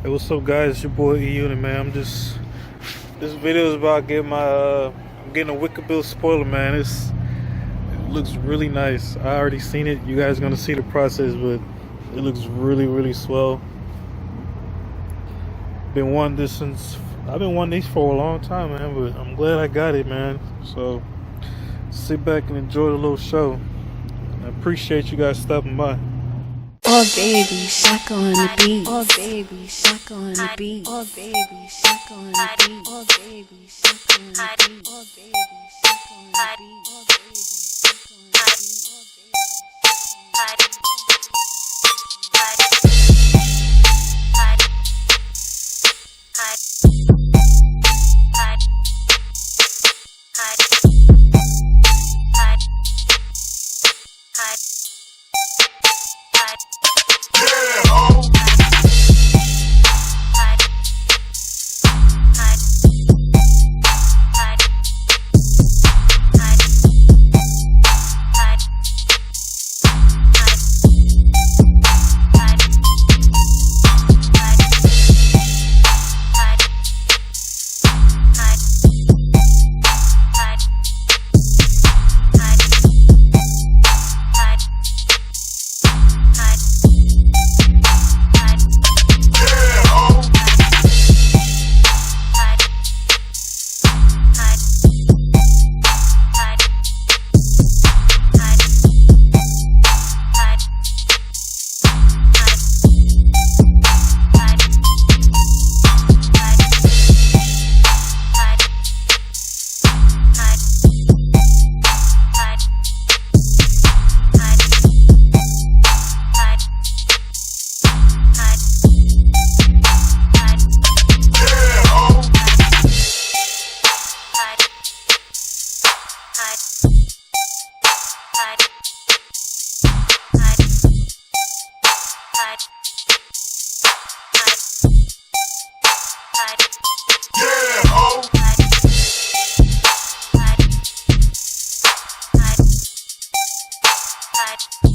Hey, what's up, guys? It's your boy E-Unit, man. This video is about getting I'm getting a Wickerbill spoiler, man. It looks really nice. I already seen it. You guys are gonna see the process, but it looks really swell. I've been wanting these for a long time, man, but I'm glad I got it, man. So sit back and enjoy the little show. I appreciate you guys stopping by. Oh baby, shaka on the beat. Oh baby, shaka on the beat. Oh baby, shaka on the beat. Oh baby, shaka on the beat. Oh baby, shaka on the beat. Oh baby, shaka on the Yeah,